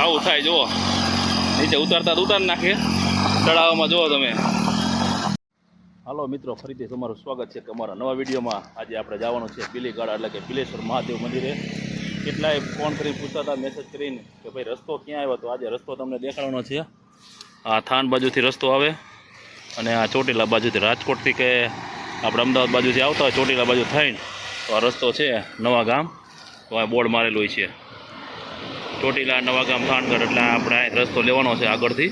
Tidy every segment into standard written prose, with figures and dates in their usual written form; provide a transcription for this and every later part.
આવું થાય જુઓ, નીચે ઉતારતા ઉતાર નાખે તળાવમાં. જુઓ તમે. હાલો મિત્રો, ફરીથી તમારું સ્વાગત છે કે અમારા નવા વિડીયોમાં. આજે આપણે જવાનું છે પીલીગાળા એટલે કે પિલેશ્વર મહાદેવ મંદિરે. કેટલાય ફોન કરીને પૂછતા હતા, મેસેજ કરીને કે ભાઈ રસ્તો ક્યાં આવ્યો. તો આજે રસ્તો તમને દેખાડવાનો છે. આ થાન બાજુથી રસ્તો આવે અને આ ચોટીલા બાજુથી, રાજકોટથી કે આપણે અમદાવાદ બાજુથી આવતા હોય ચોટીલા બાજુ થઈને તો આ રસ્તો છે નવા ગામ. તો આ બોર્ડ મારેલું છે ચોટીલા નવા ગામ થાનગઢ. એટલે આપણે આ રસ્તો લેવાનો છે આગળથી.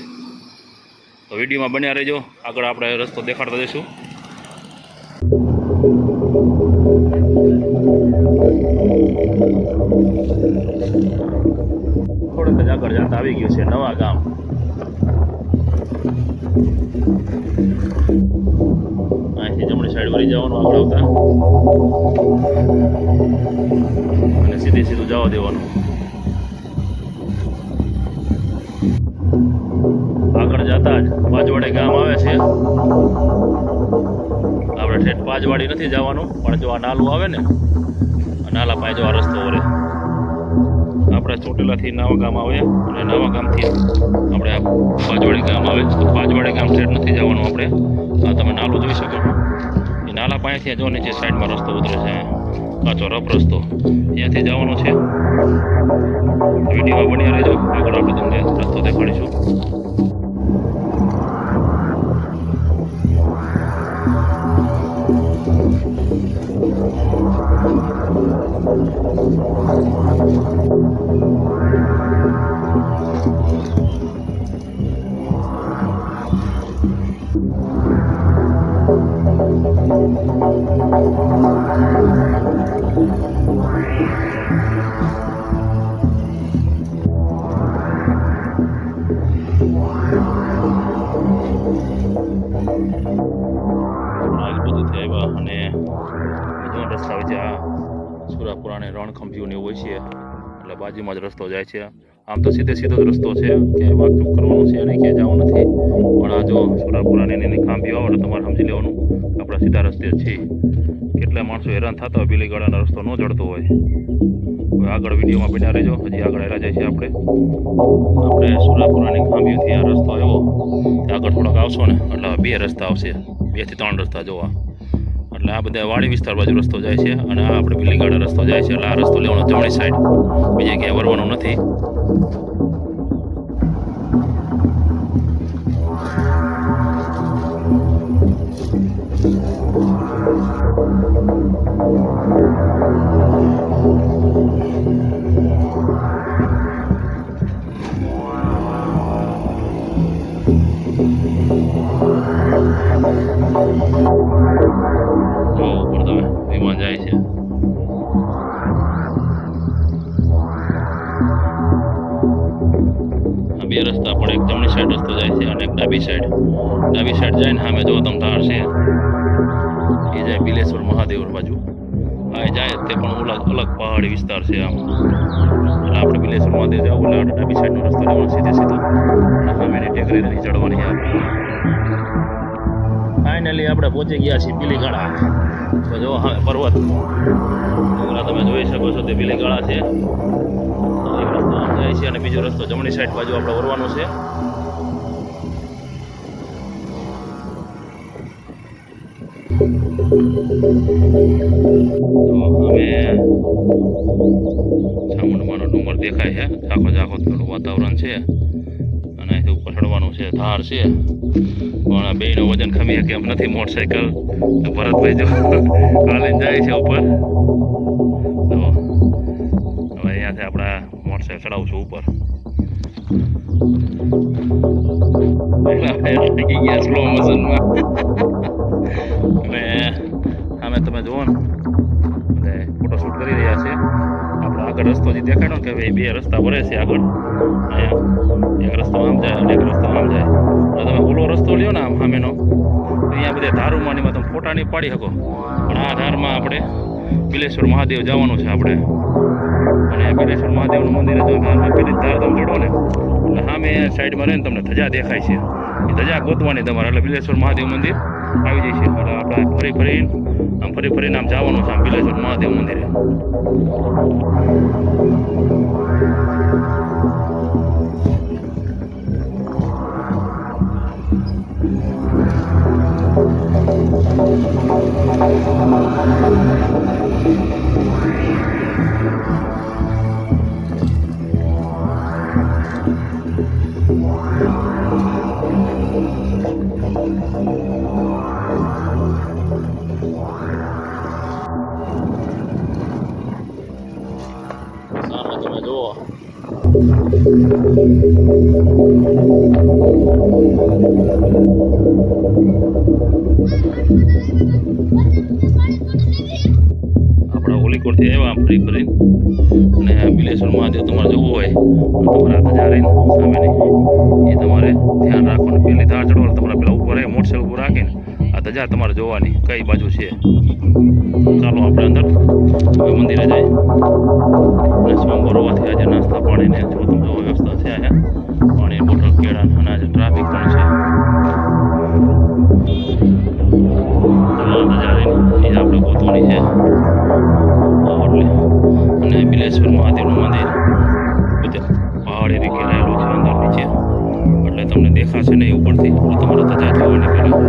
તો વિડીયોમાં બન્યા રહેજો, આગળ આપણે રસ્તો દેખાડતા જઈશું. થોડુંક જ આગળ જતા આવી ગયું છે નવા ગામ. અહીંથી જમણી સાઈડ વળી જવાનું આગળ આવતા અને સીધું જવા દેવાનું. આગળ જતા જ પાંચવાડી ગામ આવે છે. આપણે ઠેઠ પાંચવાડી નથી જવાનું, પણ જો આ નાલું આવે ને, નાલા પાસે જો આ રસ્તો વરે. આપણે ચોટીલાથી નવા ગામ આવે અને નવા ગામથી આપણે આ પાંચવાડી ગામ આવે. તો પાંચવાડી ગામ ઠેઠ નથી જવાનું આપણે. આ તમે નાલું જોઈ શકો છો. એ નાલા પાસેથી જો નીચે સાઈડમાં રસ્તો ઉતરે છે, કાચો રફ રસ્તો, ત્યાંથી જવાનું છે. વિડીયોમાં બન્યા રહેજો, આગળ આપણે તમને રસ્તો દેખાડીશું. અને રસ્તા હોય છે આ સુરાપુરાને રણખંભીઓને એવું હોય છે, એટલે બાજુમાં જ રસ્તો જાય છે. આમ તો સીધો જ રસ્તો છે, ક્યાંય વાકચૂક કરવાનું છે અને ક્યાંય જવાનું નથી. પણ આ જો સુરાપુરાની એની ખાંભીઓ આવે તો તમારે સમજી લેવાનું આપણા સીધા રસ્તે જ છીએ. કેટલા માણસો હેરાન થતા હોય પીલીગાળાનો રસ્તો ન જડતો હોય. હવે આગળ વિડીયોમાં બન્યા રહેજો, હજી આગળ હેરા જાય છે. આપણે સુરાપુરાની ખાંભીઓથી આ રસ્તો આવ્યો, આગળ થોડોક આવશો ને એટલે 2 રસ્તા આવશે, 2 થી 3 રસ્તા જોવા. એટલે આ બધા વાડી વિસ્તાર બાજુ રસ્તો જાય છે અને આ આપણે પીલીગાળા રસ્તો જાય છે. એટલે આ રસ્તો લેવાનો જમણી સાઈડ, બીજે ક્યાંય વરવાનું નથી. જો ઉપર તમે વિમાન જાય છે. આ 2 રસ્તા પણ, એક જમણી સાઈડ રસ્તો જાય છે અને એક ડાબી સાઈડ જાય ને સામે જો તમે ધાર છે એ જાય પિલેશ્વર મહાદેવ બાજુ. આ જાય તે પણ અલગ પહાડી વિસ્તાર છે આમ. એટલે આપણે પિલેશ્વર મહાદેવ જવું એટલે આપણે ડાબી સાઈડનો રસ્તો લેવાનો સીધો અને સામેની ટેકરી નથી ચડવાની. ફાઇનલી આપણે પહોંચી ગયા છીએ પીલીગાળા. તો જો પર્વત ડુંગરા તમે જોઈ શકો છો, તે પીલીગાળા છે. એક રસ્તો આમ જાય છે અને બીજો રસ્તો જમણી સાઈડ બાજુ આપણે વરવાનો છે. હવે ચામુંડમાનો ડુંગર દેખાય છે, ઝાખો થોડું વાતાવરણ છે અને અહીંથી ઉપર ચડવાનું છે. ધાર છે પણ બેયનું વજન ખમી શકે એમ નથી. મોટરસાઇકલ ભરતભાઈ જો હાલીને જાય છે ઉપર. તો હવે અહીંયાથી આપણે મોટરસાઇકલ ચડાવશું ઉપર. ગયા સ્લો મોશનમાં અને સામે તમે જુઓ ને ફોટોશૂટ કરી રહ્યા છે. આપણે આગળ રસ્તો જે દેખાડો કે ભાઈ 2 રસ્તા ભરે છે આગળ. અહીંયા એક રસ્તો આમ જાય અને એક રસ્તો આમ જાય. એટલે તમે ઓલો રસ્તો લ્યો ને આમ સામેનો, અહીંયા બધા ધારુમાં તમે ફોટા નહીં પાડી શકો. પણ આ ધારમાં આપણે પિલેશ્વર મહાદેવ જવાનું છે આપણે. અને પિલેશ્વર મહાદેવનું મંદિર જો ધારમાં પેલી ધાર તમે ચડો ને એટલે સામે સાઈડમાં રહીને તમને ધજા દેખાય છે. એ ધજા ગોતવાની તમારે, એટલે પિલેશ્વર મહાદેવ મંદિર આવી જાય છે. એટલે આપણે ફરી ફરીને આમ જવાનું છે આમ પિલેશ્વર મહાદેવ મંદિરે. આપણા ઓલીકોટથી આવ્યા આમ ફરી ફરી અને બિલેશ્વર મહાદેવ તમારે જોવું હોય તો તમારે આ ધજા રહીને સામેની એ તમારે ધ્યાન રાખવાનું. પેલી ધાર ચડવાનું તમારે પેલા ઉપર રહે મોટરસાઇકલ ઉપર રાખીને આ ધજા તમારે જોવાની કઈ બાજુ છે. ચાલો આપણે અંદર હવે મંદિરે જઈએ. અને સોમવાર હોવાથી આજે નાસ્તા પાણીને જો તમે જો વ્યવસ્થા છે અહીંયા પાણી બોટલ કેળા અને આજે ટ્રાફિક પણ છે. ધજા રહીને એ આપણે ગોતવાની છે. અને બિલેશ્વર મહાદેવનું મંદિર બધે પહાડી રીતે રહેલું છે અંદર નીચે એટલે તમને દેખાશે નહીં ઉપરથી એટલે તમારે ધજા જોવાની પહેલાં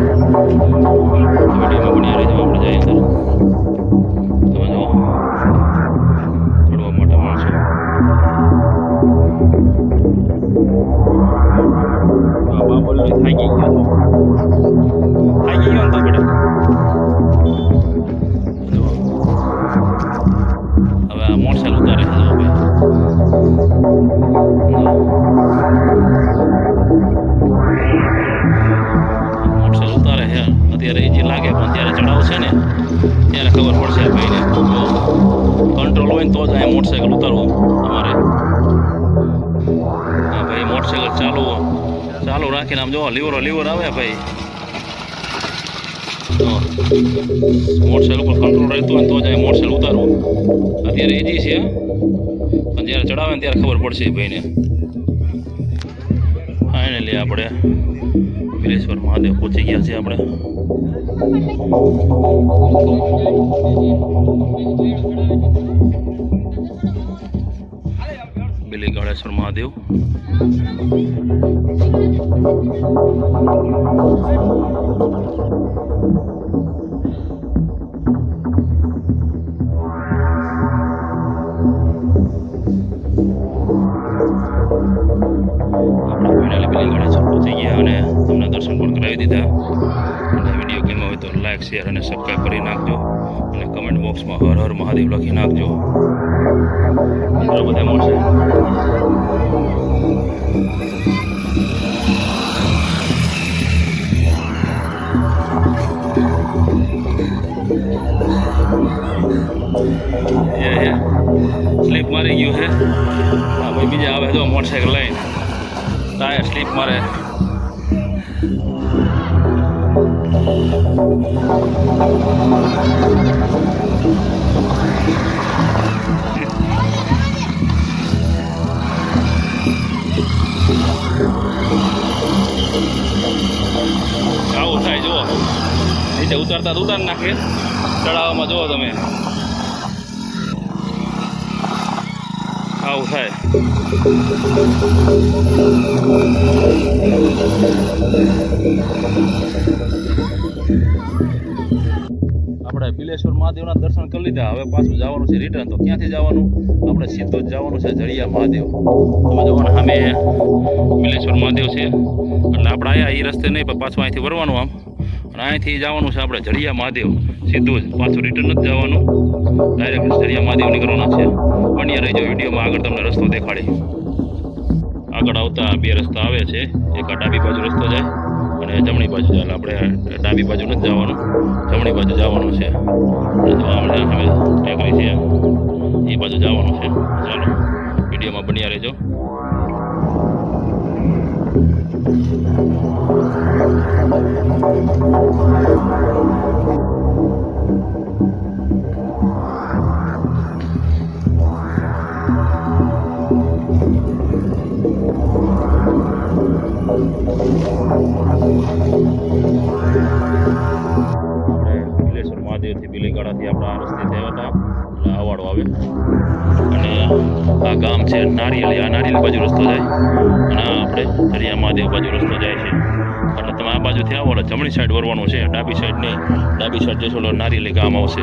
વિડીયોમાં બની રહેજો. આપણે જઈએ અંદર તમે જુઓ ચડવા માટે માણસો બાબોલી થાકી ગયો ને તો બેટા. હવે આ મોટરસાઇકલ ઉતારે છે મોટરસાઇકલ ઉતારે છે અત્યારે એ જે લાગે પણ ત્યારે ચડાવશે ને ત્યારે ખબર પડશે ભાઈને. કંટ્રોલ હોય ને તો જ અહીંયા મોટરસાઇકલ ઉતારવું તમારે. હા ભાઈ મોટરસાઇકલ ચાલુ રાખીને આમ જો લીવર આવે ભાઈ. મોટરસાઇકલ ઉપર કંટ્રોલ રહેતું હોય તો જ અહીંયા મોટરસાઇકલ ઉતારવું. અત્યારે એજી છે પણ જ્યારે ચડાવે ને ત્યારે ખબર પડશે ભાઈને. ફાઇનલી આપણે બિલેશ્વર મહાદેવ પહોંચી ગયા છીએ. આપણે બિલીગાળેશ્વર મહાદેવ પહોંચી ગયા અને તમને દર્શન પણ કરાવી દીધા. અને વિડીયો ગમ્યો હોય તો લાઈક શેર અને સબસ્ક્રાઈબ કરી નાખજો અને કમેન્ટ બોક્સમાં હર હર મહાદેવ લખી નાખજો. બધા મળશે. સ્લીપ મારી ગયું છે. હા ભાઈ બીજા આવે જો મોટરસાઇકલ લઈને ટાયર સ્લીપ મારે. આવું થાય જુઓ નીચે ઉતારતા ઉતાર નાખે. ચડાવવામાં જુઓ તમે આવું થાય. આપણે બિલેશ્વર મહાદેવના દર્શન કરી લીધા. હવે પાછું જવાનું છે રિટર્ન. તો ક્યાંથી જવાનું? આપણે સીધું જ જવાનું છે જડિયા મહાદેવ. તમે જોવાનું સામે બિલેશ્વર મહાદેવ છે એટલે આપણે આયા એ રસ્તે નહીં પણ પાછું અહીંથી વરવાનું આમ અને અહીંથી જવાનું છે આપણે જડિયા મહાદેવ. સીધું જ પાછું રિટર્ન જ જવાનું. ડાયરેક્ટ જડિયા મહાદેવ નીકળવાના છે. બન્યા રહીજો વિડીયોમાં. આગળ તમને રસ્તો દેખાડી. આગળ આવતા બે રસ્તા આવે છે. એક આ ડાબી બાજુ રસ્તો જાય અને જમણી બાજુ જાય. આપણે ડાબી બાજુ નથી જવાનું, જમણી બાજુ જવાનું છે. હવે ટેકરી છે એ બાજુ જવાનું છે. ચાલો વિડીયોમાં બન્યા રહેજો. બિલેશ્વર મહાદેવથી બિલીગાળાથી આપણે આ રસ્તે થયા હતા એટલે આવાડો આવે અને આ ગામ છે નારિયેલી. આ નારિયેલી બાજુ રસ્તો જાય અને આપણે જડિયા મહાદેવ બાજુ રસ્તો જાય છે. એટલે તમે આ બાજુથી આવો એટલે જમણી સાઈડ વરવાનું છે, ડાબી સાઈડ નહીં. ડાબી સાઈડ જશો એટલે નારિયેલી ગામ આવશે.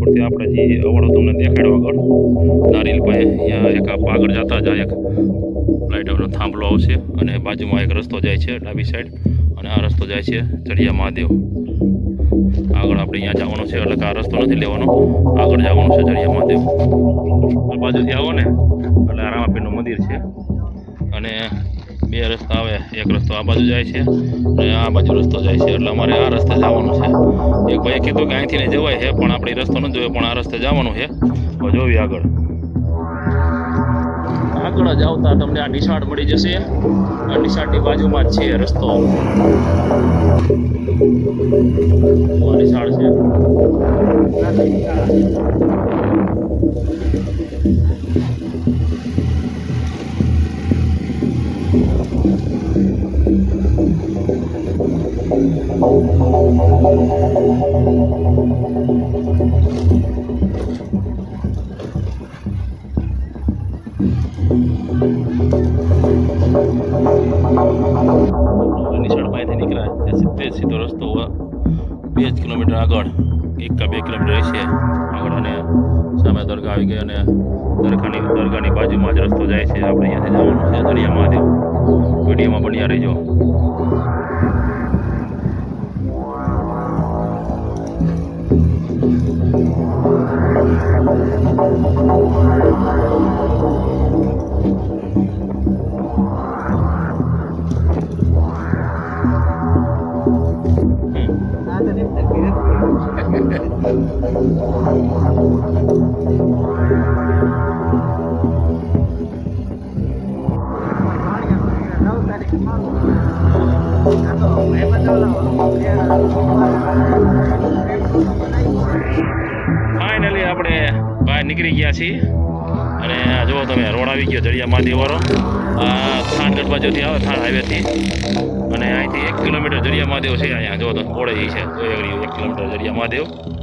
રાણીપુરથી આપણે જે અવાડો તમને દેખાડ્યો આગળ નારિયેલભાઈ અહીંયા એક આગળ જતા જાય એક લાઇટનો થાંભલો આવશે અને બાજુમાં એક રસ્તો જાય છે ડાબી સાઈડ અને આ રસ્તો જાય છે ચડિયા મહાદેવ આગળ આપણે અહીંયા જવાનું છે એટલે કે આ રસ્તો નથી લેવાનો આગળ જવાનું છે ચડિયા મહાદેવ આ બાજુથી આવો ને એટલે આ રામાપીરનું મંદિર છે અને બે રસ્તા આવે એક રસ્તો આ બાજુ જાય છે અને આ બાજુ રસ્તો જાય છે એટલે અમારે આ રસ્તે જવાનું છે એક ભાઈ કીધું કે અહીંથી નહીં જવાય છે પણ આપણે રસ્તો નથી જોયો પણ આ રસ્તે જવાનું છે તો જોવી આગળ આગળ જ આવતા તમને આ નિશાળ મળી જશે આ નિશાળની બાજુમાં જ છે રસ્તો આ નિશાળ છે નિશાળમાંથી નીકળ્યા તે સીધો રસ્તો 2 કિલોમીટર આગળ 1 કે 2 કિલોમીટર હશે આગળ અને સામે દરગાહ આવી ગઈ અને દરગાહની બાજુમાં જ રસ્તો જાય છે આપણે અહીંયાથી જવાનું છે ચડિયા મહાદેવ વિડીયોમાં બન્યા રહીજો ફાઇનલી આપણે બહાર નીકળી ગયા છીએ અને જુઓ તમે રોડ આવી ગયો ચડિયા મહાદેવ વાળો આ થાનગઢ બાજુથી આવે થાન હાઈવેથી અને અહીંથી 1 કિલોમીટર ચડિયા મહાદેવ છે અહીંયા જો તો ઓળે છે 1 કિલોમીટર ચડિયા મહાદેવ